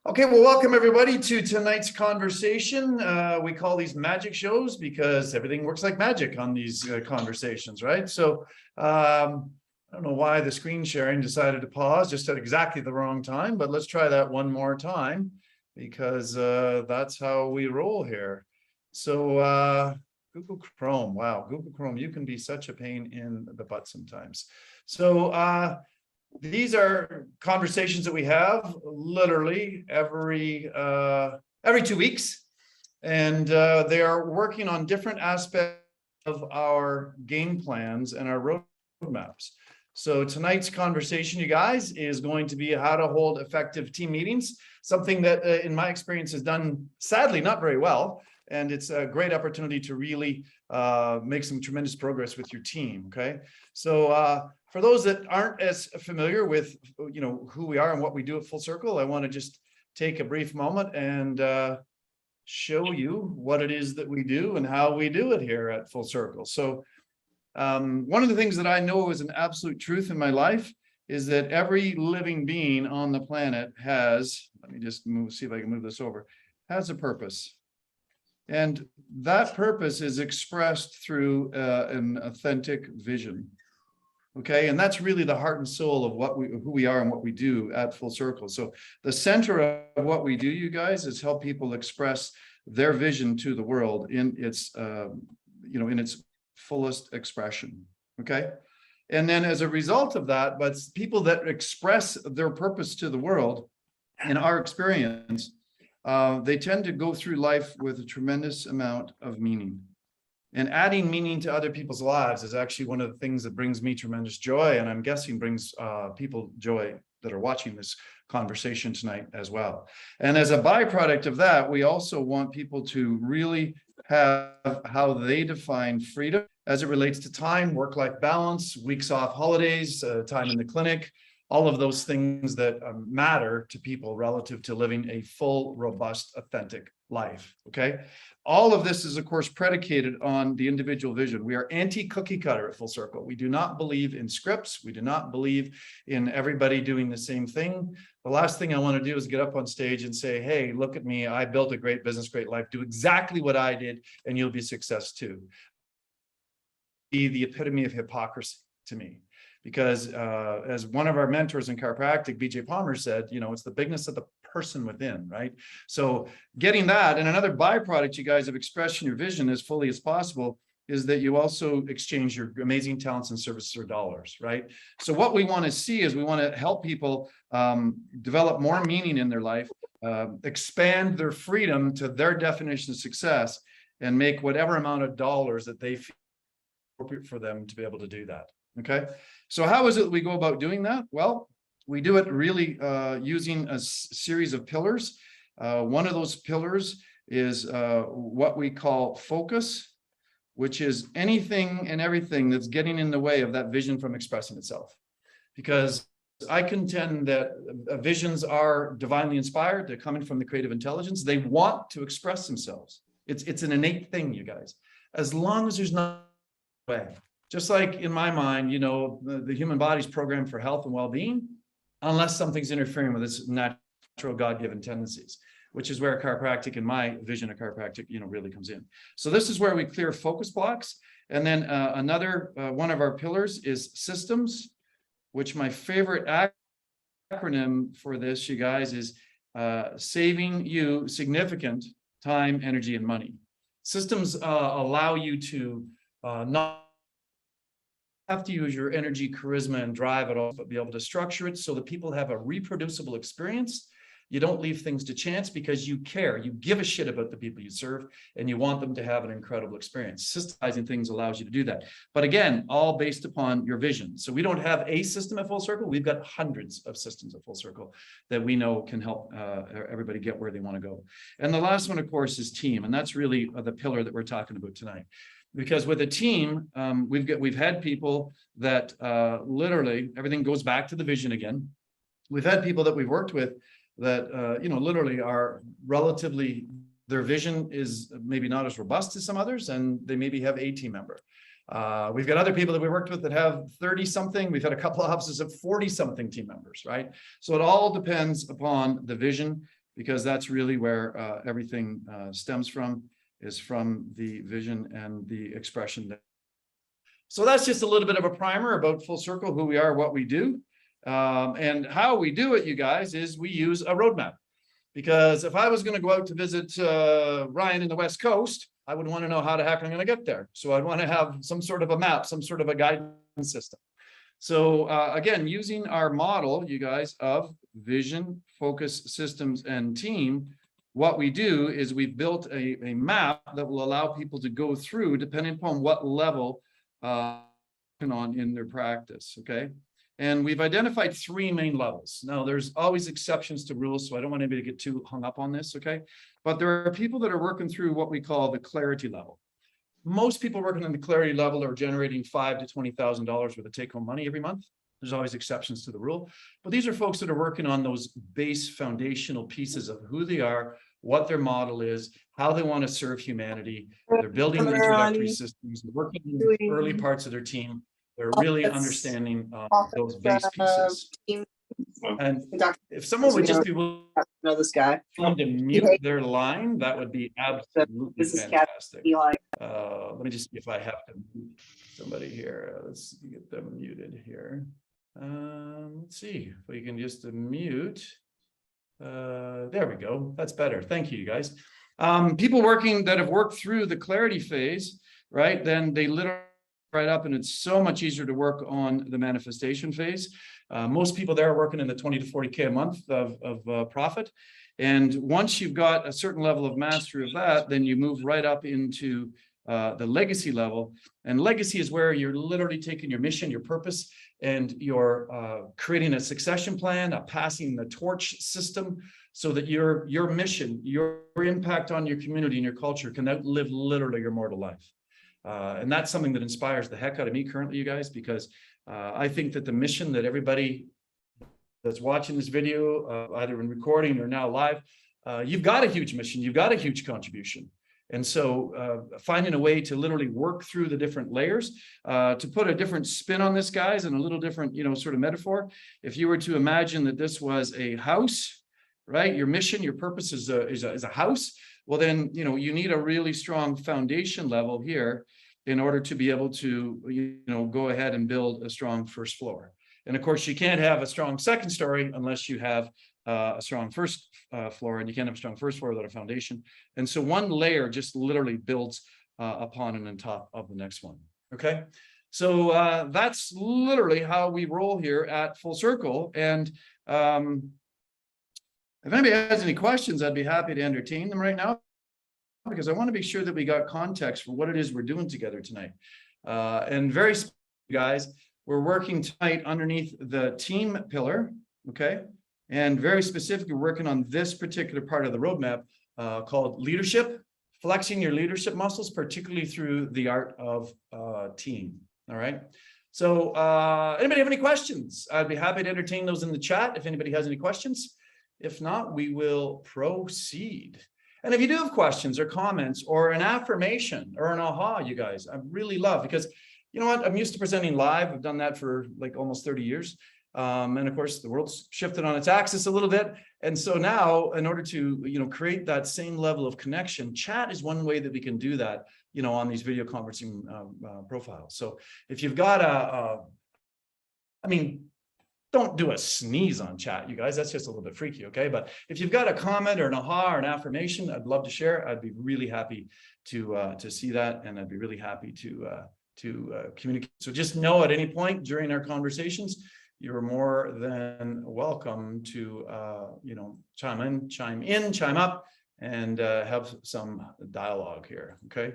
Okay, well, welcome everybody to tonight's conversation. We call these magic shows because everything works like magic on these conversations, right? So I don't know why the screen sharing decided to pause just at exactly the wrong time, but let's try that one more time because that's how we roll here. So Google Chrome, wow, Google Chrome, you can be such a pain in the butt sometimes. So these are conversations that we have literally every 2 weeks, and they are working on different aspects of our game plans and our roadmaps. So tonight's conversation, you guys, is going to be how to hold effective team meetings, something that in my experience has done sadly not very well. And it's a great opportunity to really make some tremendous progress with your team. Okay, so for those that aren't as familiar with, who we are and what we do at Full Circle, I want to just take a brief moment and show you what it is that we do and how we do it here at Full Circle. So one of the things that I know is an absolute truth in my life is that every living being on the planet has, let me just see if I can move this over, has a purpose. And that purpose is expressed through an authentic vision. Okay, and that's really the heart and soul of who we are and what we do at Full Circle. So the center of what we do, you guys, is help people express their vision to the world in its, in its fullest expression. Okay, and then as a result of that, but people that express their purpose to the world, in our experience, they tend to go through life with a tremendous amount of meaning. And adding meaning to other people's lives is actually one of the things that brings me tremendous joy, and I'm guessing brings people joy that are watching this conversation tonight as well. And as a byproduct of that, we also want people to really have how they define freedom as it relates to time, work-life balance, weeks off, holidays, time in the clinic, all of those things that matter to people relative to living a full, robust, authentic life. Okay. All of this is, of course, predicated on the individual vision. We are anti-cookie cutter at Full Circle. We do not believe in scripts. We do not believe in everybody doing the same thing. The last thing I want to do is get up on stage and say, hey, look at me. I built a great business, great life. Do exactly what I did and you'll be success too. Be the epitome of hypocrisy to me. Because as one of our mentors in chiropractic, BJ Palmer said, it's the bigness of the person within, right? So getting that, and another byproduct, you guys, of expressing your vision as fully as possible is that you also exchange your amazing talents and services for dollars, right? So what we want to see is we want to help people develop more meaning in their life, expand their freedom to their definition of success, and make whatever amount of dollars that they feel appropriate for them to be able to do that. Okay, so how is it that we go about doing that? Well, we do it really using a series of pillars. One of those pillars is what we call focus, which is anything and everything that's getting in the way of that vision from expressing itself. Because I contend that visions are divinely inspired. They're coming from the creative intelligence. They want to express themselves. It's an innate thing, you guys. As long as there's not a way. Just like in my mind, the human body's programmed for health and well-being, unless something's interfering with its natural God-given tendencies, which is where chiropractic and my vision of chiropractic, really comes in. So this is where we clear focus blocks. And then another one of our pillars is systems, which my favorite acronym for this, you guys, is saving you significant time, energy, and money. Systems allow you to not have to use your energy, charisma, and drive at all, but be able to structure it so that people have a reproducible experience. You don't leave things to chance because you care. You give a shit about the people you serve, and you want them to have an incredible experience. Systemizing things allows you to do that. But again, all based upon your vision. So we don't have a system at Full Circle. We've got hundreds of systems at Full Circle that we know can help everybody get where they want to go. And the last one, of course, is team. And that's really the pillar that we're talking about tonight. Because with a team, we've had people that literally everything goes back to the vision again. We've had people that we've worked with that literally are relatively, their vision is maybe not as robust as some others, and they maybe have a team member. We've got other people that we worked with that have 30 something. We've had a couple of offices of 40 something team members, right? So it all depends upon the vision because that's really where everything stems from, is from the vision and the expression. So that's just a little bit of a primer about Full Circle, who we are, what we do. And how we do it, you guys, is we use a roadmap. Because if I was going to go out to visit Ryan in the West Coast, I would want to know how the heck I'm going to get there. So I'd want to have some sort of a map, some sort of a guidance system. So again, using our model, you guys, of vision, focus, systems, and team, what we do is we've built a map that will allow people to go through, depending upon what level on in their practice, okay? And we've identified 3 main levels. Now, there's always exceptions to rules, so I don't want anybody to get too hung up on this, okay? But there are people that are working through what we call the clarity level. Most people working on the clarity level are generating $5,000 to $20,000 worth of take-home money every month. There's always exceptions to the rule. But these are folks that are working on those base foundational pieces of who they are, what their model is, how they want to serve humanity. They're building introductory systems, working in the early parts of their team. They're really understanding those base pieces. And if someone would just be willing know this guy to mute their line, that would be absolutely fantastic. Let me just see if I have to mute somebody here. Let's get them muted here. Let's see if we can just mute. There we go. That's better. Thank you, guys. People working that have worked through the clarity phase, right? Then they literally right up, and it's so much easier to work on the manifestation phase. Most people there are working in the 20 to 40K a month of profit. And once you've got a certain level of mastery of that, then you move right up into the legacy level. And legacy is where you're literally taking your mission, your purpose, and you're creating a succession plan, a passing the torch system, so that your mission, your impact on your community and your culture can outlive literally your mortal life. And that's something that inspires the heck out of me currently, you guys, because I think that the mission that everybody that's watching this video, either in recording or now live, you've got a huge mission, you've got a huge contribution. And so finding a way to literally work through the different layers, to put a different spin on this, guys, and a little different, sort of metaphor. If you were to imagine that this was a house, right? Your mission, your purpose is a house. Well, then, you need a really strong foundation level here in order to be able to, go ahead and build a strong first floor. And of course, you can't have a strong second story unless you have a strong first floor, and you can't have a strong first floor without a foundation. And so one layer just literally builds upon and on top of the next one. Okay. So that's literally how we roll here at Full Circle. And if anybody has any questions, I'd be happy to entertain them right now, because I want to be sure that we got context for what it is we're doing together tonight. And very specific, guys, we're working tonight underneath the team pillar, okay? And very specifically, we're working on this particular part of the roadmap called leadership, flexing your leadership muscles, particularly through the art of team, all right? So anybody have any questions? I'd be happy to entertain those in the chat if anybody has any questions. If not, we will proceed. And if you do have questions or comments or an affirmation or an aha, you guys, I really love, because you know what? I'm used to presenting live. I've done that for like almost 30 years. And of course, the world's shifted on its axis a little bit. And so now, in order to, create that same level of connection, chat is one way that we can do that, on these video conferencing profiles. So if you've got don't do a sneeze on chat, you guys. That's just a little bit freaky, okay? But if you've got a comment or an aha or an affirmation, I'd love to share. I'd be really happy to see that, and I'd be really happy to communicate. So just know at any point during our conversations, you're more than welcome to chime in, chime up, and have some dialogue here. Okay,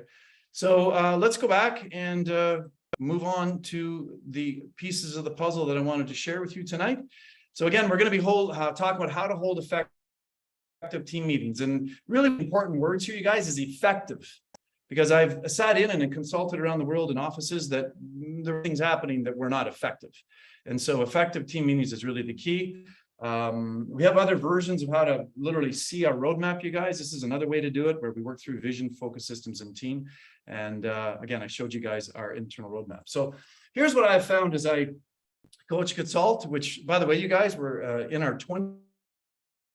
so let's go back and move on to the pieces of the puzzle that I wanted to share with you tonight. So again, we're going to be talking about how to hold effective team meetings, and really important words here, you guys, is effective. Because I've sat in and consulted around the world in offices that there are things happening that were not effective. And so effective team meetings is really the key. We have other versions of how to literally see our roadmap, you guys. This is another way to do it, where we work through vision, focus, systems, and team. And again, I showed you guys our internal roadmap. So here's what I've found as I coach consult, which, by the way, you guys, we're in our 20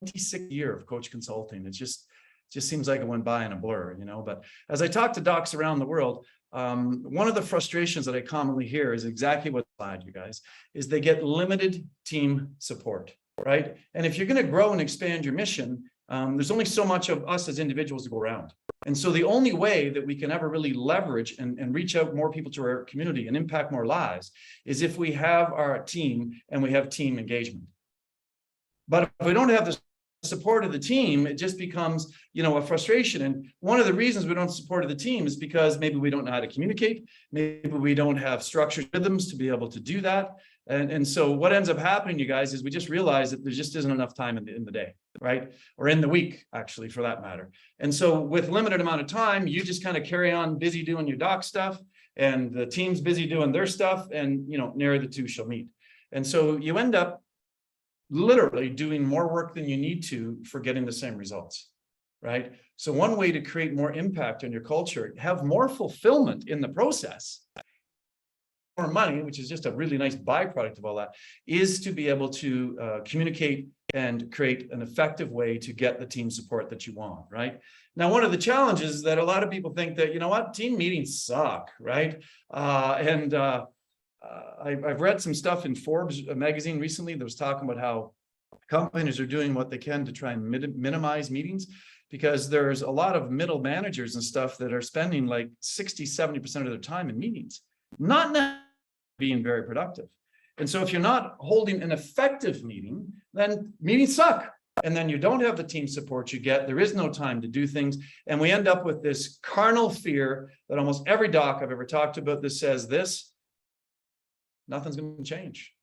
26th year of coach consulting. It just seems like it went by in a blur, but as I talk to docs around the world, one of the frustrations that I commonly hear is exactly what you guys is they get limited team support, right? And if you're going to grow and expand your mission, there's only so much of us as individuals to go around. And so the only way that we can ever really leverage and reach out more people to our community and impact more lives is if we have our team and we have team engagement. But if we don't have the support of the team, it just becomes, a frustration. And one of the reasons we don't support the team is because maybe we don't know how to communicate. Maybe we don't have structured rhythms to be able to do that. And so what ends up happening, you guys, is we just realize that there just isn't enough time in the day, right? Or in the week, actually, for that matter. And so with limited amount of time, you just kind of carry on busy doing your doc stuff, and the team's busy doing their stuff, and, ne'er the two shall meet. And so you end up literally doing more work than you need to for getting the same results, right? So one way to create more impact on your culture, have more fulfillment in the process, more money, which is just a really nice byproduct of all that, is to be able to communicate and create an effective way to get the team support that you want, right? Now, one of the challenges is that a lot of people think that, team meetings suck, right? I've read some stuff in Forbes magazine recently that was talking about how companies are doing what they can to try and minimize meetings, because there's a lot of middle managers and stuff that are spending like 60-70% of their time in meetings, not being very productive. And so if you're not holding an effective meeting, then meetings suck. And then you don't have the team support you get. There is no time to do things. And we end up with this carnal fear that almost every doc I've ever talked about this says this: nothing's going to change.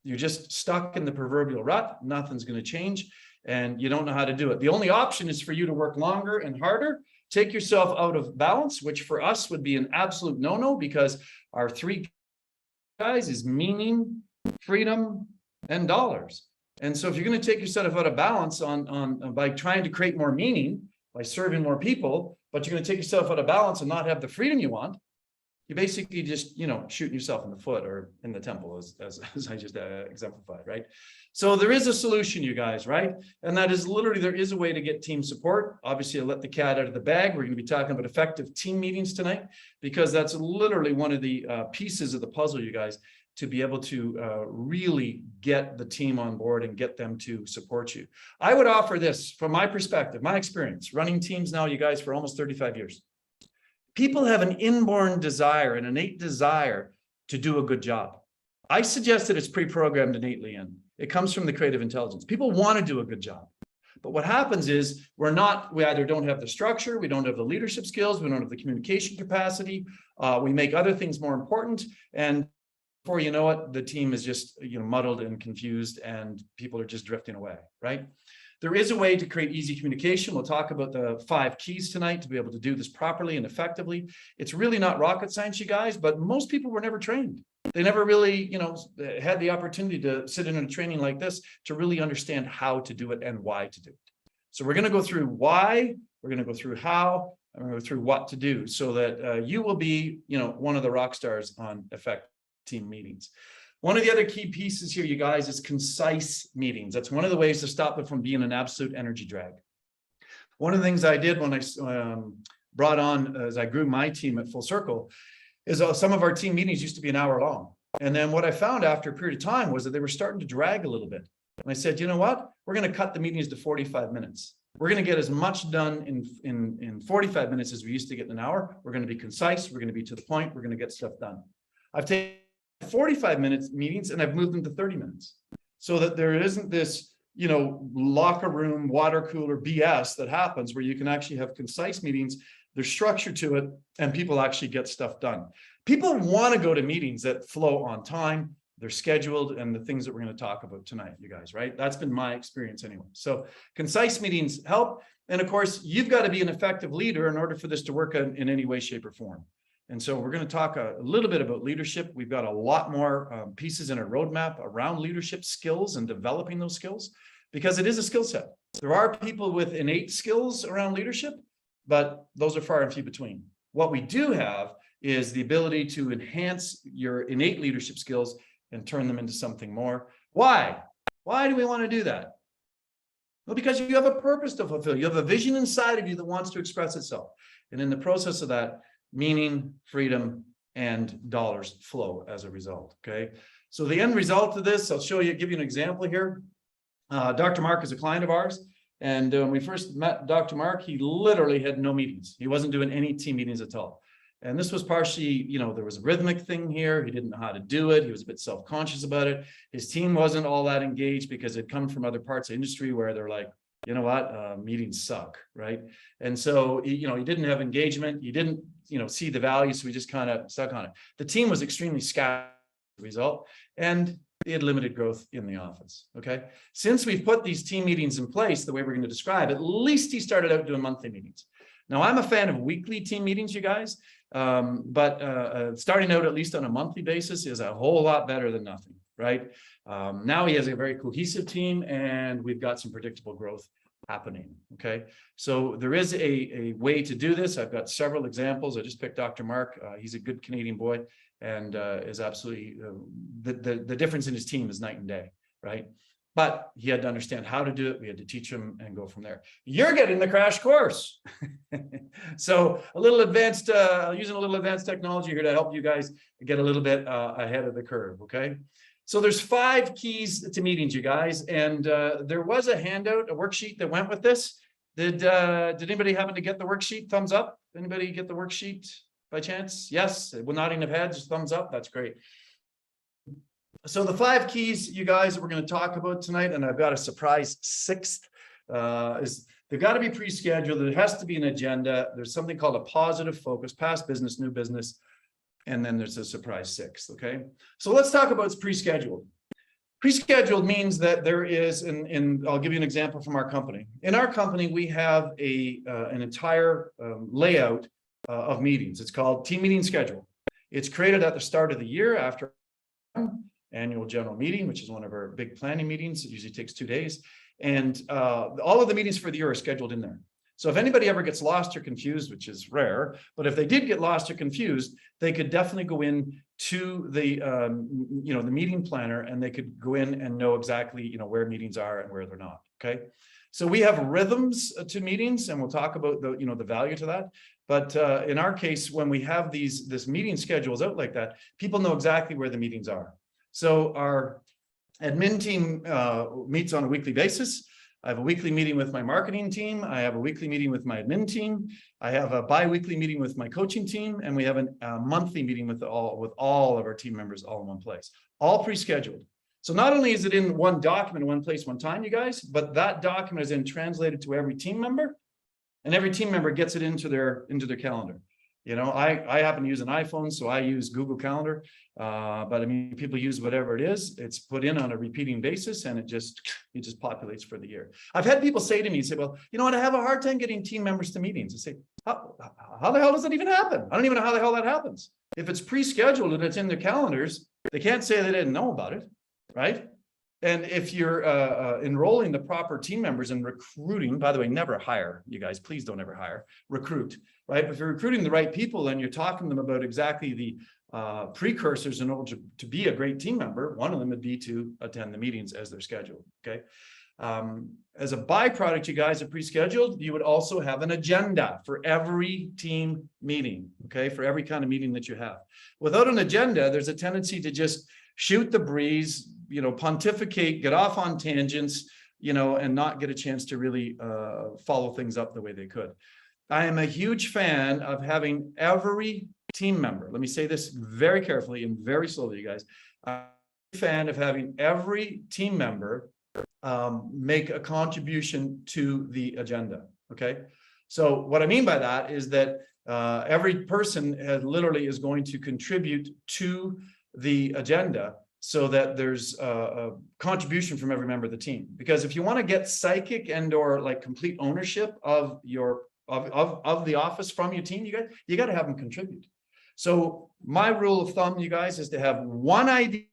You're just stuck in the proverbial rut. Nothing's going to change, and you don't know how to do it. The only option is for you to work longer and harder, take yourself out of balance, which for us would be an absolute no-no, because our three guys is meaning, freedom, and dollars. And so if you're going to take yourself out of balance by trying to create more meaning, by serving more people, but you're going to take yourself out of balance and not have the freedom you want, you're basically just, shooting yourself in the foot or in the temple, as I just exemplified, right? So there is a solution, you guys, right? And that is literally, there is a way to get team support. Obviously, I let the cat out of the bag. We're going to be talking about effective team meetings tonight, because that's literally one of the pieces of the puzzle, you guys, to be able to really get the team on board and get them to support you. I would offer this from my perspective, my experience, running teams now, you guys, for almost 35 years. People have an inborn desire, an innate desire to do a good job. I suggest that it's pre-programmed innately in. It comes from the creative intelligence. People want to do a good job. But what happens is we either don't have the structure, we don't have the leadership skills, we don't have the communication capacity, we make other things more important, and before you know it, the team is just muddled and confused, and people are just drifting away, right? There is a way to create easy communication. We'll talk about the 5 keys tonight to be able to do this properly and effectively. It's really not rocket science, you guys, but most people were never trained. They never really, had the opportunity to sit in a training like this to really understand how to do it and why to do it. So we're going to go through why, we're going to go through how, and we're going to go through what to do, so that you will be, one of the rock stars on effective team meetings. One of the other key pieces here, you guys, is concise meetings. That's one of the ways to stop it from being an absolute energy drag. One of the things I did when I brought on, as I grew my team at Full Circle, is some of our team meetings used to be an hour long. And then what I found after a period of time was that they were starting to drag a little bit. And I said, you know what? We're going to cut the meetings to 45 minutes. We're going to get as much done in 45 minutes as we used to get in an hour. We're going to be concise. We're going to be to the point. We're going to get stuff done. I've taken 45 minutes meetings and I've moved them to 30 minutes so that there isn't this, locker room, water cooler BS that happens, where you can actually have concise meetings. There's structure to it, and people actually get stuff done. People want to go to meetings that flow on time, they're scheduled, and the things that we're going to talk about tonight, you guys, right? That's been my experience anyway. So concise meetings help. And of course, you've got to be an effective leader in order for this to work in any way, shape, or form. And so we're going to talk a little bit about leadership. We've got a lot more pieces in our roadmap around leadership skills and developing those skills, because it is a skill set. There are people with innate skills around leadership, but those are far and few between. What we do have is the ability to enhance your innate leadership skills and turn them into something more. Why? Why do we want to do that? Well, because you have a purpose to fulfill. You have a vision inside of you that wants to express itself. And in the process of that, meaning, freedom, and dollars flow as a result. Okay. So the end result of this, I'll show you, give you an example here. Dr. Mark is a client of ours. And when we first met Dr. Mark, he literally had no meetings. He wasn't doing any team meetings at all. And this was partially, there was a rhythmic thing here. He didn't know how to do it. He was a bit self-conscious about it. His team wasn't all that engaged because it come from other parts of industry where they're like, you know what, meetings suck, right? And so, he didn't have engagement. He didn't, see the value. So we just kind of stuck on it. The team was extremely scattered as a result, and they had limited growth in the office. Okay. Since we've put these team meetings in place, the way we're going to describe, at least he started out doing monthly meetings. Now, I'm a fan of weekly team meetings, you guys, but starting out at least on a monthly basis is a whole lot better than nothing, right? Now he has a very cohesive team, and we've got some predictable growth happening. Okay, so there is a way to do this. I've got several examples. I just picked Dr. Mark. He's a good Canadian boy, and is absolutely the difference in his team is night and day, right? But he had to understand how to do it. We had to teach him and go from there. You're getting the crash course. So a little advanced, using a little advanced technology here to help you guys get a little bit ahead of the curve. Okay. So there's 5 keys to meetings, you guys. And there was a handout, a worksheet that went with this. Did anybody happen to get the worksheet? Thumbs up. Anybody get the worksheet by chance? Yes. Well, nodding of heads, thumbs up. That's great. So the 5 keys, you guys, we're going to talk about tonight, and I've got a surprise 6th, is they've got to be pre-scheduled. There has to be an agenda. There's something called a positive focus, past business, new business, and then there's a surprise 6th. Okay. So let's talk about pre-scheduled. Pre-scheduled means that there is, and I'll give you an example from our company. In our company, we have an entire layout of meetings. It's called team meeting schedule. It's created at the start of the year after annual general meeting, which is one of our big planning meetings. It usually takes 2 days. And all of the meetings for the year are scheduled in there. So if anybody ever gets lost or confused, which is rare, but if they did get lost or confused, they could definitely go in to the, the meeting planner, and they could go in and know exactly, where meetings are and where they're not. Okay. So we have rhythms to meetings, and we'll talk about the value to that. But in our case, when we have this meeting schedules out like that, people know exactly where the meetings are. So our admin team meets on a weekly basis. I have a weekly meeting with my marketing team. I have a weekly meeting with my admin team. I have a bi-weekly meeting with my coaching team, and we have a monthly meeting with all of our team members all in one place, all pre-scheduled. So not only is it in one document, one place, one time, you guys, but that document is then translated to every team member, and every team member gets it into their calendar. I happen to use an iPhone, so I use Google Calendar. But I mean, people use whatever it is. It's put in on a repeating basis, and it just populates for the year. I've had people say to me, well, you know what? I have a hard time getting team members to meetings. I say, how the hell does that even happen? I don't even know how the hell that happens. If it's pre-scheduled and it's in their calendars, they can't say they didn't know about it, right? And if you're enrolling the proper team members and recruiting, by the way, never hire, you guys, please don't ever hire, recruit, right? If you're recruiting the right people and you're talking to them about exactly the precursors in order to be a great team member, one of them would be to attend the meetings as they're scheduled. Okay. As a byproduct, you guys are pre-scheduled. You would also have an agenda for every team meeting. Okay. For every kind of meeting that you have. Without an agenda, there's a tendency to just shoot the breeze, pontificate, get off on tangents, and not get a chance to really follow things up the way they could. I am a huge fan of having every team member, let me say this very carefully and very slowly, you guys. I'm a fan of having every team member make a contribution to the agenda. Okay. So what I mean by that is that every person literally is going to contribute to the agenda, so that there's a contribution from every member of the team. Because if you want to get psychic and or like complete ownership of of the office from your team, you got to have them contribute. So my rule of thumb, you guys, is to have one idea,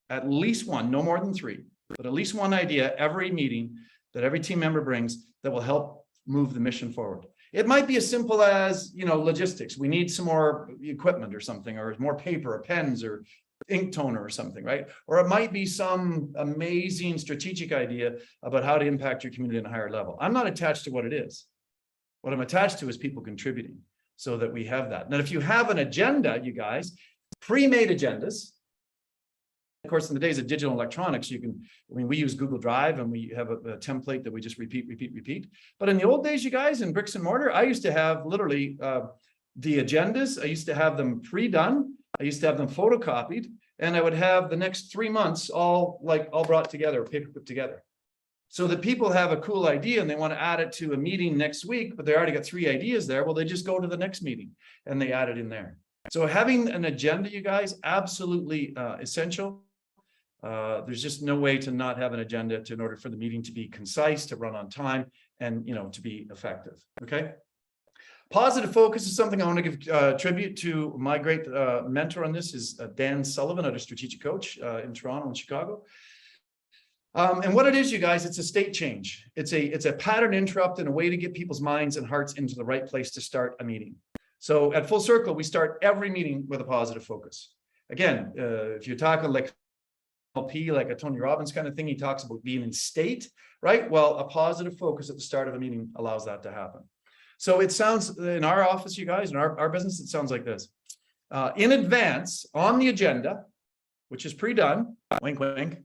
at least one, no more than 3, but at least one idea every meeting that every team member brings that will help move the mission forward. It might be as simple as, logistics. We need some more equipment or something, or more paper or pens or ink toner or something, right? Or it might be some amazing strategic idea about how to impact your community at a higher level. I'm not attached to what it is. What I'm attached to is people contributing so that we have that. Now, if you have an agenda, you guys, pre-made agendas, of course, in the days of digital electronics, we use Google Drive and we have a template that we just repeat. But in the old days, you guys, in bricks and mortar, I used to have literally the agendas. I used to have them pre-done. I used to have them photocopied, and I would have the next 3 months all brought together, paper put together. So that people have a cool idea and they want to add it to a meeting next week, but they already got 3 ideas there. Well, they just go to the next meeting and they add it in there. So having an agenda, you guys, absolutely essential. There's just no way to not have an agenda in order for the meeting to be concise, to run on time, and to be effective. Okay. Positive focus is something I want to give tribute to. My great mentor on this is Dan Sullivan, a strategic coach in Toronto and Chicago. And what it is, you guys, it's a state change. It's a pattern interrupt and a way to get people's minds and hearts into the right place to start a meeting. So at Full Circle, we start every meeting with a positive focus. Again, if you're talking like LP, like a Tony Robbins kind of thing, he talks about being in state, right? Well, a positive focus at the start of a meeting allows that to happen. So it sounds, in our office, you guys, in our business, it sounds like this. In advance, on the agenda, which is pre-done, wink, wink,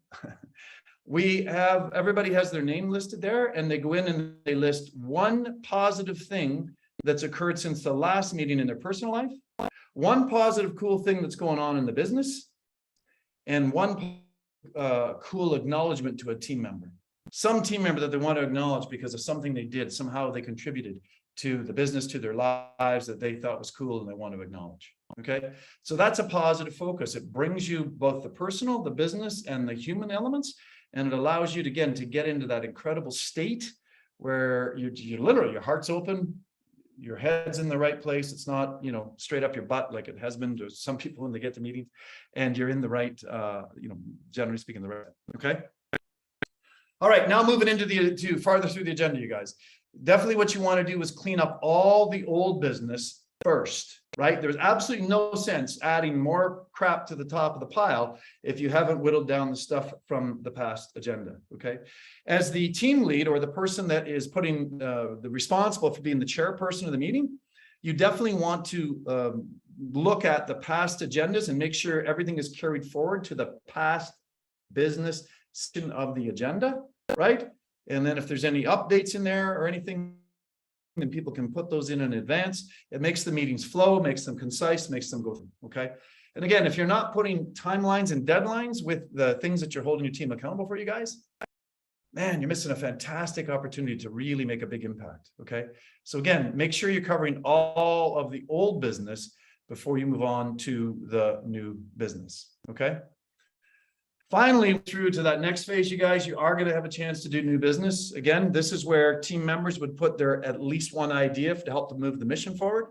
everybody has their name listed there, and they go in and they list one positive thing that's occurred since the last meeting in their personal life, one positive, cool thing that's going on in the business, and one cool acknowledgement to a team member. Some team member that they want to acknowledge because of something they did, somehow they contributed to the business, to their lives, that they thought was cool and they want to acknowledge. Okay, so that's a positive focus. It brings you both the personal, the business, and the human elements, and it allows you to, again, to get into that incredible state where you're literally, your heart's open, your head's in the right place. It's not, straight up your butt like it has been to some people when they get to meetings, and you're in the right, generally speaking, the right. Okay. All right, now moving into farther through the agenda, you guys. Definitely what you want to do is clean up all the old business first, right? There's absolutely no sense adding more crap to the top of the pile if you haven't whittled down the stuff from the past agenda, okay? As the team lead, or the person that is putting the responsible for being the chairperson of the meeting, you definitely want to look at the past agendas and make sure everything is carried forward to the past business section of the agenda, right? And then if there's any updates in there or anything, then people can put those in advance. It makes the meetings flow, makes them concise, makes them go through, okay? And again, if you're not putting timelines and deadlines with the things that you're holding your team accountable for, you guys, man, you're missing a fantastic opportunity to really make a big impact, okay? So again, make sure you're covering all of the old business before you move on to the new business, okay? Finally, through to that next phase, you guys, you are going to have a chance to do new business. Again, this is where team members would put their at least one idea to help to move the mission forward.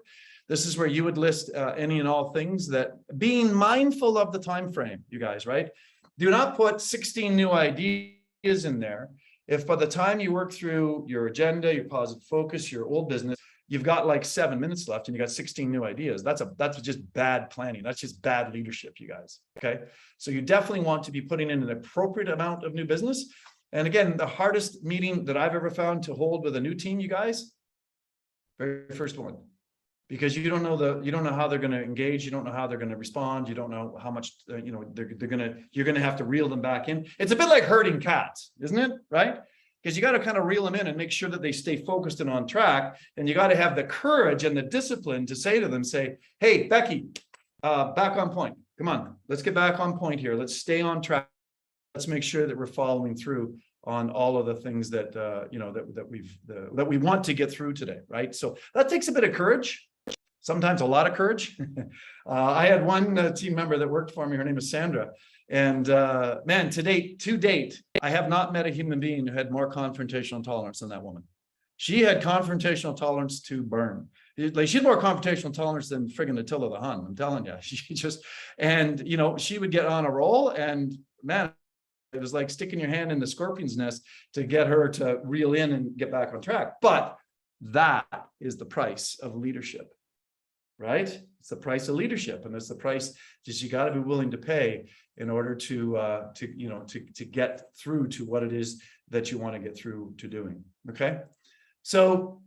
This is where you would list any and all things, that being mindful of the time frame, you guys, right? Do not put 16 new ideas in there. If by the time you work through your agenda, your positive focus, your old business, you've got like 7 minutes left and you got 16 new ideas, that's just bad planning. That's just bad leadership, you guys. Okay. So you definitely want to be putting in an appropriate amount of new business. And again, the hardest meeting that I've ever found to hold with a new team, you guys, very first one, because you don't know how they're going to engage. You don't know how they're going to respond. You don't know how much, you're going to have to reel them back in. It's a bit like herding cats, isn't it? Right? Because you got to kind of reel them in and make sure that they stay focused and on track. And you got to have the courage and the discipline to say to them, hey, Becky, back on point. Come on, let's get back on point here. Let's stay on track. Let's make sure that we're following through on all of the things that, that we want to get through today, right? So that takes a bit of courage, sometimes a lot of courage. I had one team member that worked for me. Her name is Sandra. And man, to date, I have not met a human being who had more confrontational tolerance than that woman. She had confrontational tolerance to burn. Like, she had more confrontational tolerance than friggin' Attila the Hun. I'm telling you, she just, and she would get on a roll, and man, it was like sticking your hand in the scorpion's nest to get her to reel in and get back on track. But that is the price of leadership, right? It's the price of leadership, and it's the price just you got to be willing to pay in order to get through to what it is that you want to get through to doing. Okay, so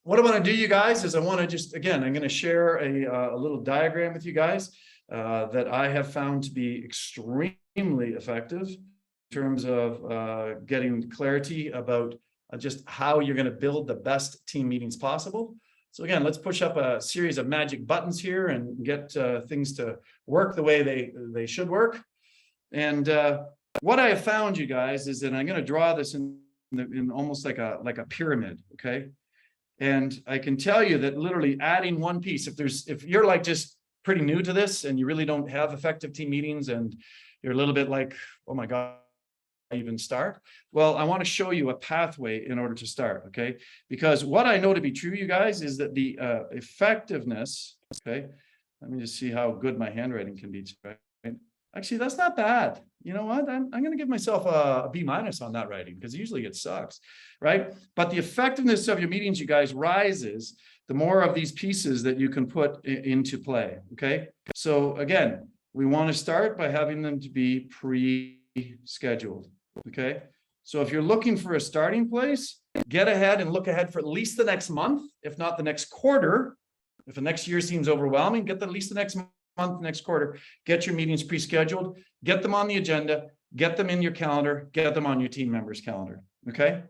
what I want to do, you guys, is I want to just, again, I'm going to share a little diagram with you guys that I have found to be extremely effective in terms of getting clarity about just how you're going to build the best team meetings possible. So again, let's push up a series of magic buttons here and get things to work the way they should work. And what I have found, you guys, is that I'm going to draw this in almost like a pyramid, okay? And I can tell you that literally adding one piece, if you're like just pretty new to this and you really don't have effective team meetings and you're a little bit like, oh my God, even start? Well, I want to show you a pathway in order to start, okay? Because what I know to be true, you guys, is that the effectiveness, okay? Let me just see how good my handwriting can be, right? Actually, that's not bad. You know what? I'm going to give myself a B- on that writing, because usually it sucks, right? But the effectiveness of your meetings, you guys, rises the more of these pieces that you can put into play, okay? So again, we want to start by having them to be pre-scheduled. Okay, so if you're looking for a starting place, get ahead and look ahead for at least the next month, if not the next quarter. If the next year seems overwhelming, get at least the next month, next quarter. Get your meetings pre-scheduled, get them on the agenda, get them in your calendar, get them on your team members' calendar. Okay,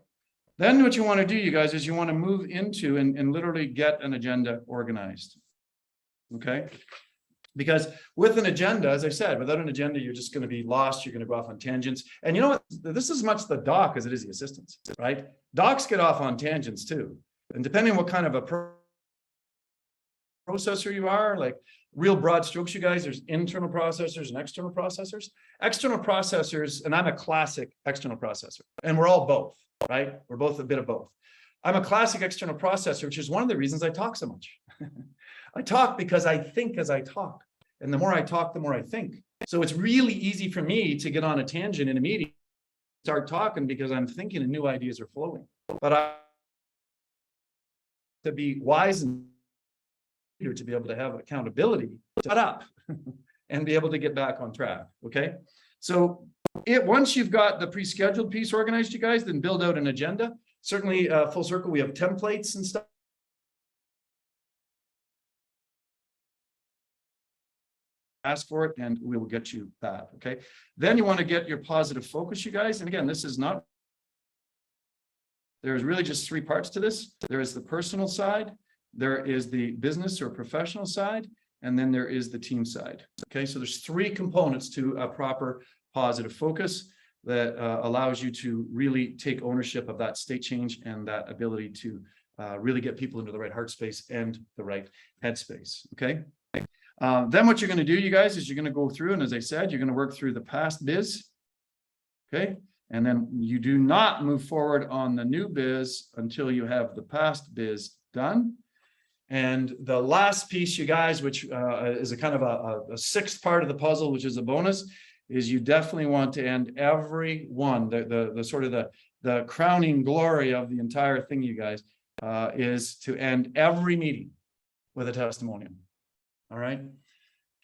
then what you want to do, you guys, is you want to move into and literally get an agenda organized. Okay. Because with an agenda, as I said, without an agenda, you're just going to be lost. You're going to go off on tangents. And you know what? This is as much the doc as it is the assistants, right? Docs get off on tangents too. And depending on what kind of a processor you are, like real broad strokes, you guys, there's internal processors and external processors. External processors, and I'm a classic external processor, and we're all both, right? We're both a bit of both. I'm a classic external processor, which is one of the reasons I talk so much. I talk because I think as I talk. And the more I talk, the more I think. So it's really easy for me to get on a tangent in a meeting, start talking because I'm thinking and new ideas are flowing. But I have to be wise and to be able to have accountability to shut up and be able to get back on track. Okay. So once you've got the pre-scheduled piece organized, you guys, then build out an agenda. Certainly full circle, we have templates and stuff. Ask for it and we will get you that. Okay. Then you want to get your positive focus, you guys. And again, this is not, there's really just three parts to this. There is the personal side, there is the business or professional side, and then there is the team side. Okay. So there's three components to a proper positive focus that allows you to really take ownership of that state change and that ability to really get people into the right heart space and the right head space. Okay. Then what you're going to do, you guys, is you're going to go through, and as I said, you're going to work through the past biz. Okay. And then you do not move forward on the new biz until you have the past biz done. And the last piece, you guys, which is a kind of a sixth part of the puzzle, which is a bonus, is you definitely want to end every one, the sort of the crowning glory of the entire thing, you guys, is to end every meeting with a testimonial. All right.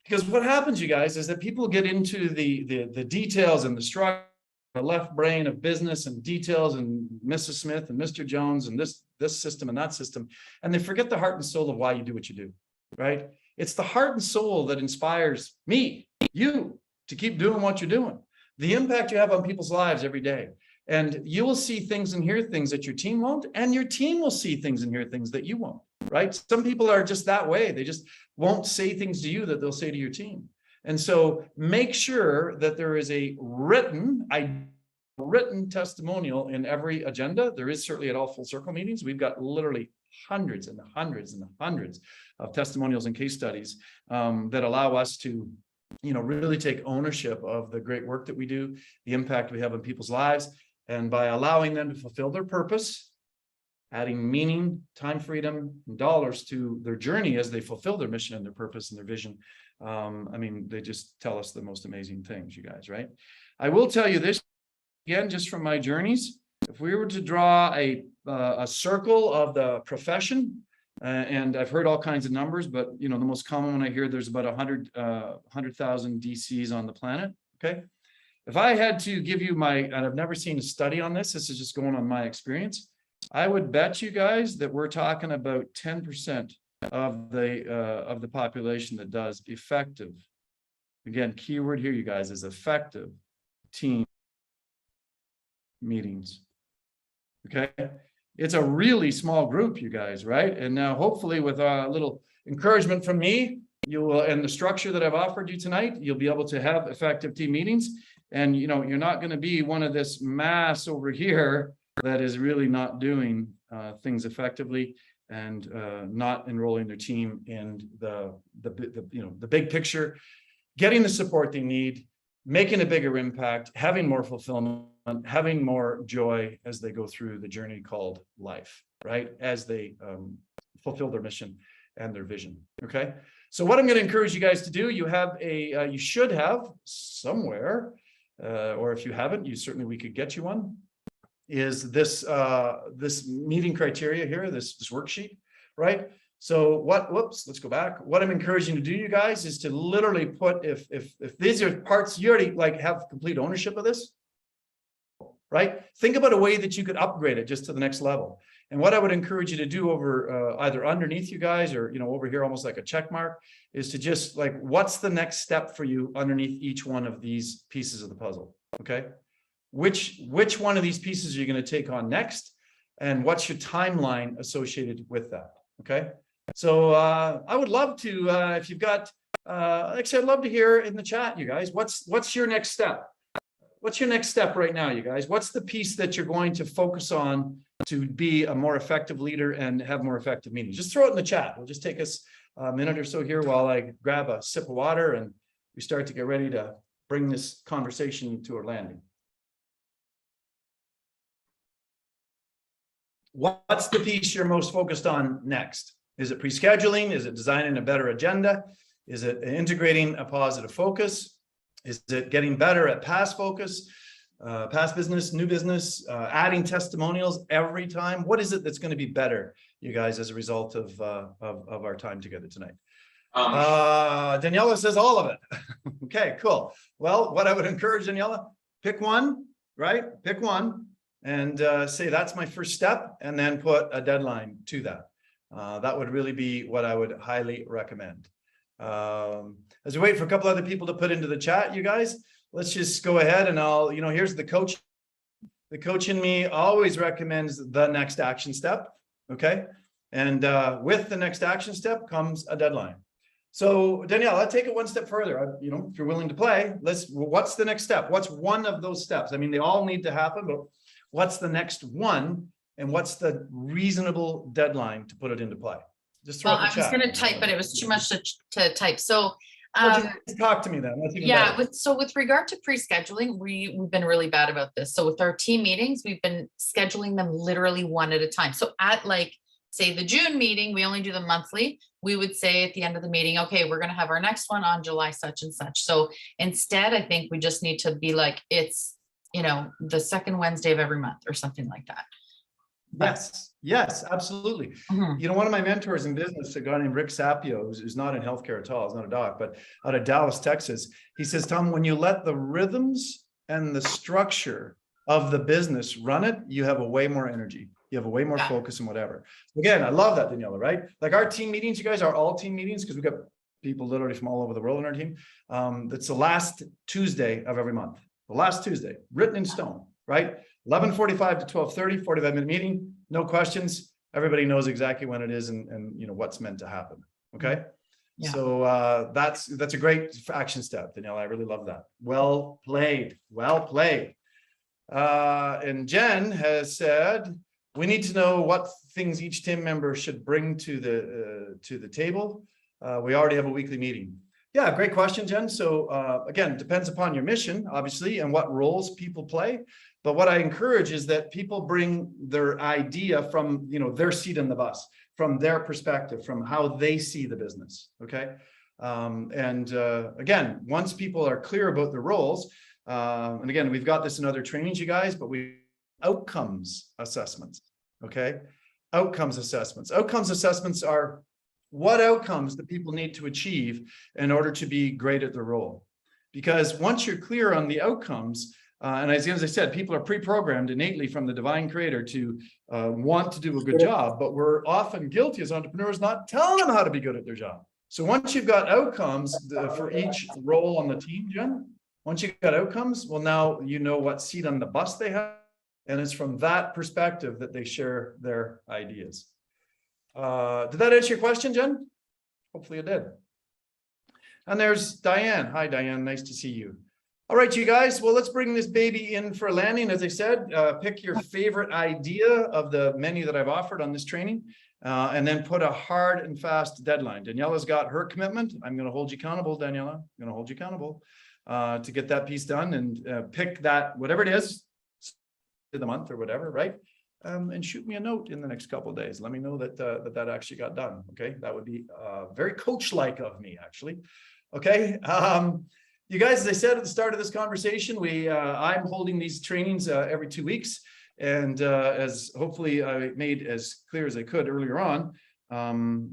Because what happens, you guys, is that people get into the details and the structure, the left brain of business and details and Mrs. Smith and Mr. Jones and this system and that system. And they forget the heart and soul of why you do what you do. Right. It's the heart and soul that inspires me, you, to keep doing what you're doing. The impact you have on people's lives every day. And you will see things and hear things that your team won't, and your team will see things and hear things that you won't, right? Some people are just that way. They just won't say things to you that they'll say to your team. And so make sure that there is a written testimonial in every agenda. There is certainly at all full circle meetings. We've got literally hundreds and hundreds and hundreds of testimonials and case studies that allow us to, really take ownership of the great work that we do, the impact we have on people's lives. And by allowing them to fulfill their purpose, adding meaning, time freedom, and dollars to their journey as they fulfill their mission and their purpose and their vision. They just tell us the most amazing things, you guys, right? I will tell you this, again, just from my journeys, if we were to draw a circle of the profession, And I've heard all kinds of numbers, but the most common one I hear, there's about 100,000 DCs on the planet. Okay. If I had to give you and I've never seen a study on this, this is just going on my experience. I would bet you guys that we're talking about 10% of the population that does effective. Again, keyword here, you guys, is effective team meetings. Okay. It's a really small group, you guys, right? And now hopefully with a little encouragement from me, you will, and the structure that I've offered you tonight, you'll be able to have effective team meetings. And, you're not going to be one of this mass over here that is really not doing things effectively and not enrolling their team in the big picture, getting the support they need, making a bigger impact, having more fulfillment, having more joy as they go through the journey called life, right? As they fulfill their mission and their vision. Okay. So what I'm going to encourage you guys to do, you should have somewhere, or if you haven't, we could get you one, is this meeting criteria here, this worksheet, right? So let's go back. What I'm encouraging you to do, you guys, is to literally put, if these are parts you already have complete ownership of this, right? Think about a way that you could upgrade it just to the next level. And what I would encourage you to do over either underneath you guys or, over here, almost like a check mark, is to just what's the next step for you underneath each one of these pieces of the puzzle? Okay. Which one of these pieces are you going to take on next? And what's your timeline associated with that? Okay. So I would love to, if you've got, actually, I'd love to hear in the chat, you guys, what's your next step? What's your next step right now, you guys? What's the piece that you're going to focus on to be a more effective leader and have more effective meetings? Just throw it in the chat. We'll just take us a minute or so here while I grab a sip of water and we start to get ready to bring this conversation to a landing. What's the piece you're most focused on next? Is it pre-scheduling? Is it designing a better agenda? Is it integrating a positive focus? Is it getting better at past focus, past business, new business, adding testimonials every time? What is it that's going to be better, you guys, as a result of our time together tonight? Daniela says all of it. Okay, cool. Well, what I would encourage, Daniela, pick one, right? Pick one and say that's my first step, and then put a deadline to that. That would really be what I would highly recommend. As we wait for a couple other people to put into the chat, you guys, let's just go ahead and here's the coach. The coach in me always recommends the next action step. Okay. And with the next action step comes a deadline. So Danielle, I'll take it one step further. If you're willing to play, what's the next step? What's one of those steps? I mean, they all need to happen, but what's the next one? And what's the reasonable deadline to put it into play? Just throw it in the chat. I was going to type, but it was too much to type. So talk to me then. Yeah. With regard to pre-scheduling, we've been really bad about this. So with our team meetings, we've been scheduling them literally one at a time. So at say the June meeting, we only do them monthly. We would say at the end of the meeting, okay, we're going to have our next one on July such and such. So instead, I think we just need to be it's, the second Wednesday of every month or something like that. Yes, absolutely. Mm-hmm. One of my mentors in business, a guy named Rick Sapio, who's not in healthcare at all, he's not a doc, but out of Dallas, Texas, he says, Tom, when you let the rhythms and the structure of the business run it, you have a way more energy. You have a way more focus and whatever. Again, I love that, Daniela, right? Our team meetings, you guys, are all team meetings because we've got people literally from all over the world in our team. That's the last Tuesday of every month. The last Tuesday, written in stone, right? 11:45 to 12:30, 45-minute meeting, no questions. Everybody knows exactly when it is and what's meant to happen. Okay. Yeah. So that's a great action step, Danielle. I really love that. Well played. Well played. And Jen has said, we need to know what things each team member should bring to the table. We already have a weekly meeting. Yeah, great question, Jen. So again, it depends upon your mission, obviously, and what roles people play. But what I encourage is that people bring their idea from, their seat in the bus, from their perspective, from how they see the business. Okay. Again, once people are clear about their roles, and again, we've got this in other trainings, you guys, but we outcomes assessments. Okay. outcomes assessments. Outcomes assessments are what outcomes that people need to achieve in order to be great at their role. Because once you're clear on the outcomes, and as I said, people are pre-programmed innately from the divine creator to want to do a good job, but we're often guilty as entrepreneurs not telling them how to be good at their job. So once you've got outcomes for each role on the team, Jen, once you've got outcomes, well, now you know what seat on the bus they have. And it's from that perspective that they share their ideas. Did that answer your question, Jen? Hopefully it did. And there's Diane. Hi, Diane. Nice to see you. All right, you guys. Well, let's bring this baby in for a landing. As I said, pick your favorite idea of the many that I've offered on this training, and then put a hard and fast deadline. Daniela's got her commitment. I'm going to hold you accountable, Daniela. I'm going to hold you accountable to get that piece done, and pick that, whatever it is, the month or whatever, right? And shoot me a note in the next couple of days. Let me know that that actually got done. Okay, that would be very coach-like of me, actually. Okay. You guys, as I said at the start of this conversation, I'm holding these trainings every 2 weeks, and as hopefully I made as clear as I could earlier on,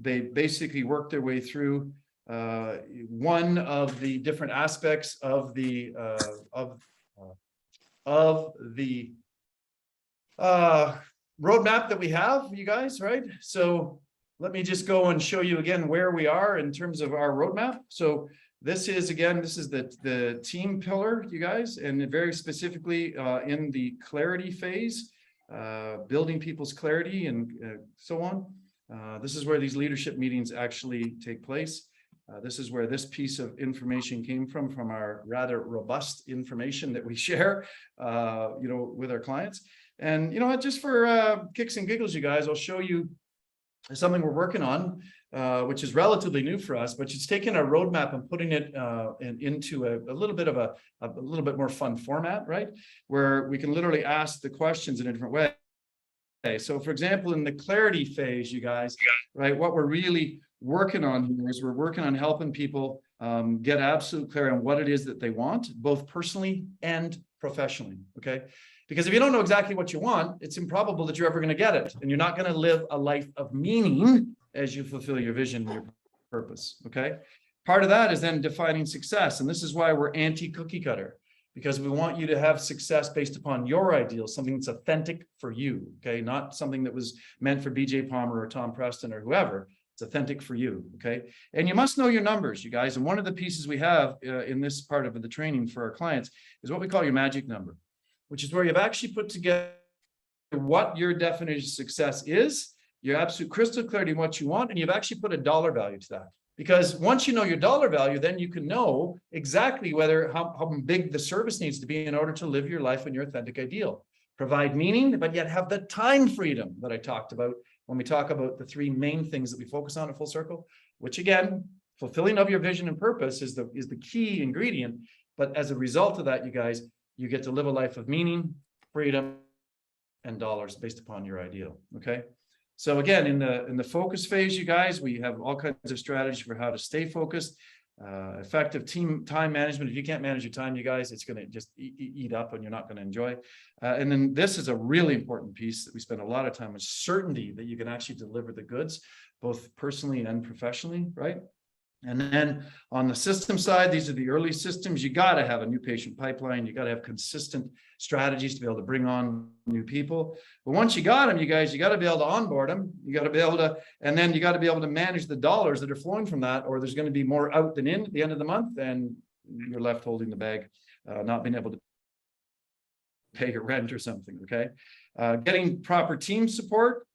they basically work their way through one of the different aspects of the roadmap that we have, you guys, right? So let me just go and show you again where we are in terms of our roadmap. So this is the team pillar, you guys, and very specifically in the clarity phase, building people's clarity and so on. This is where these leadership meetings actually take place. This is where this piece of information came from our rather robust information that we share, with our clients. And just for kicks and giggles, you guys, I'll show you something we're working on, which is relatively new for us, but it's taking our roadmap and putting it into a little bit of a little bit more fun format, right? Where we can literally ask the questions in a different way. So for example, in the clarity phase, you guys, right, what we're really working on here is we're working on helping people get absolute clarity on what it is that they want, both personally and professionally, okay? Because if you don't know exactly what you want, it's improbable that you're ever going to get it, and you're not going to live a life of meaning as you fulfill your vision and your purpose, okay? Part of that is then defining success, and this is why we're anti-cookie cutter, because we want you to have success based upon your ideals, something that's authentic for you, okay? Not something that was meant for BJ Palmer or Tom Preston or whoever. It's authentic for you, okay? And you must know your numbers, you guys. And one of the pieces we have in this part of the training for our clients is what we call your magic number, which is where you've actually put together what your definition of success is, your absolute crystal clarity of what you want, and you've actually put a dollar value to that. Because once you know your dollar value, then you can know exactly how big the service needs to be in order to live your life in your authentic ideal. Provide meaning, but yet have the time freedom that I talked about when we talk about the three main things that we focus on at Full Circle, which again, fulfilling of your vision and purpose is the key ingredient. But as a result of that, you guys, you get to live a life of meaning, freedom, and dollars based upon your ideal, okay? So again, in the focus phase, you guys, we have all kinds of strategies for how to stay focused, effective time management. If you can't manage your time, you guys, it's going to just eat up and you're not going to enjoy. And then this is a really important piece that we spend a lot of time on: certainty that you can actually deliver the goods, both personally and professionally, right? And then on the system side, these are the early systems. You got to have a new patient pipeline. You got to have consistent strategies to be able to bring on new people. But once you got them, you guys, you got to be able to onboard them. You got to be able to, and then you got to be able to manage the dollars that are flowing from that, or there's going to be more out than in at the end of the month, and you're left holding the bag, not being able to pay your rent or something, okay? Getting proper team support,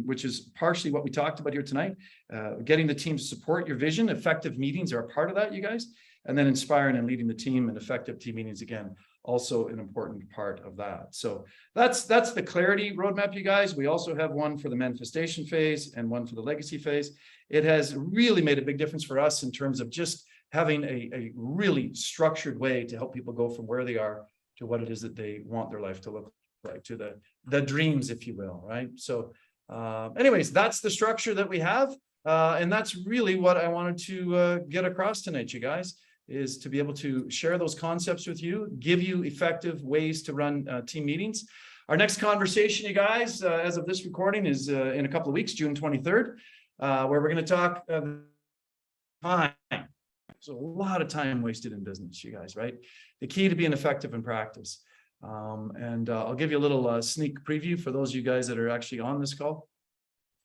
which is partially what we talked about here tonight. Getting the team to support your vision. Effective meetings are a part of that, you guys. And then inspiring and leading the team, and effective team meetings, again, also an important part of that. So that's the clarity roadmap, you guys. We also have one for the manifestation phase and one for the legacy phase. It has really made a big difference for us in terms of just having a really structured way to help people go from where they are to what it is that they want their life to look like, to the dreams, if you will, right? So anyways, that's the structure that we have. And that's really what I wanted to get across tonight, you guys, is to be able to share those concepts with you, give you effective ways to run team meetings. Our next conversation, you guys, as of this recording, is in a couple of weeks, June 23rd, where we're going to talk time. There's a lot of time wasted in business, you guys, right? The key to being effective in practice. And I'll give you a little sneak preview for those of you guys that are actually on this call.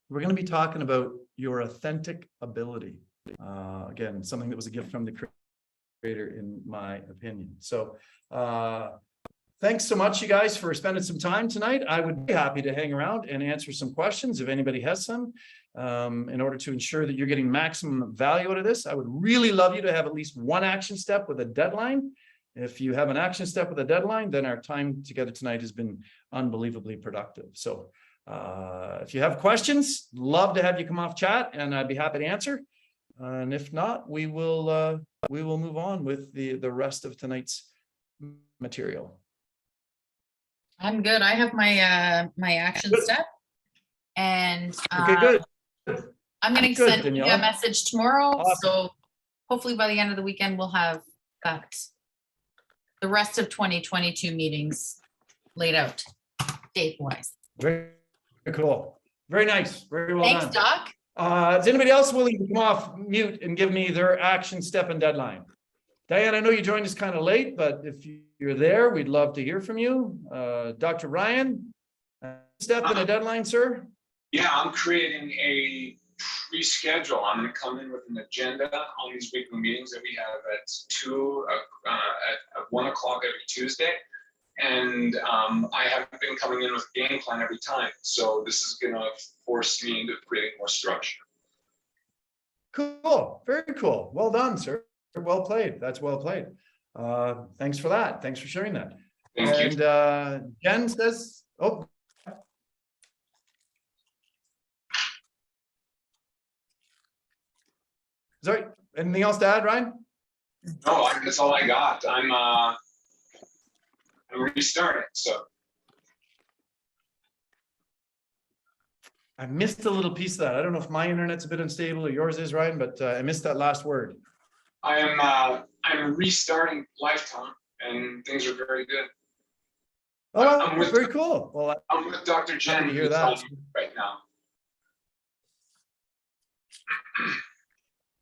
We're going to be talking about your authentic ability. Again, something that was a gift from the creator, in my opinion. So thanks so much, you guys, for spending some time tonight. I would be happy to hang around and answer some questions if anybody has some, in order to ensure that you're getting maximum value out of this. I would really love you to have at least one action step with a deadline. If you have an action step with a deadline, then our time together tonight has been unbelievably productive. So if you have questions, love to have you come off chat, and I'd be happy to answer. And if not, we will move on with the rest of tonight's material. I'm good. I have my my action step, and Okay, good. I'm going to Good, send you a Daniela. message tomorrow. Awesome. So hopefully by the end of the weekend, we'll have that the rest of 2022 meetings laid out date wise. Very cool. Very nice. Very well Thanks, done. Doc. Is anybody else willing to come off mute and give me their action step and deadline? Diane, I know you joined us kind of late, but if you're there, we'd love to hear from you. Dr. Ryan, step and a deadline, sir? Yeah, I'm creating a pre-schedule. I'm going to come in with an agenda on these weekly meetings that we have at 1 o'clock every Tuesday. And I haven't been coming in with a game plan every time. So this is going to force me into creating more structure. Cool. Very cool. Well done, sir. Well played. That's well played. Thanks for that. Thanks for sharing that. Thank you. Jen says, oh. Sorry, anything else to add, Ryan? No, that's all I got. I'm restarting, so. I missed a little piece of that. I don't know if my internet's a bit unstable or yours is, Ryan, but I missed that last word. I'm restarting Lifetime, and things are very good. Oh, very cool. Well, I'm with Dr. Jen to hear that right now.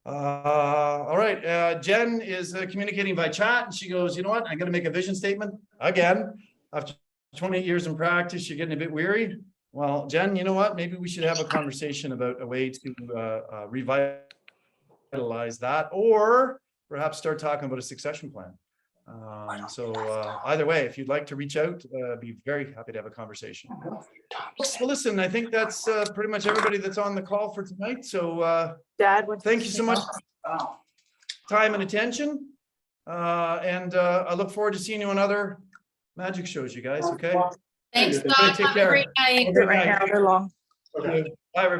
All right. Jen is communicating by chat, and she goes, you know what? I'm going to make a vision statement again. After 28 years in practice, you're getting a bit weary. Well, Jen, you know what? Maybe we should have a conversation about a way to revitalize that, or perhaps start talking about a succession plan. Either way, if you'd like to reach out, be very happy to have a conversation. Well, listen, I think that's pretty much everybody that's on the call for tonight. So Dad, thank you so much for time and attention. I look forward to seeing you on other magic shows, you guys. Okay. Thanks, Okay, Doc. take Have care. a great night. Okay, right now, they're long. Okay. Bye, everybody.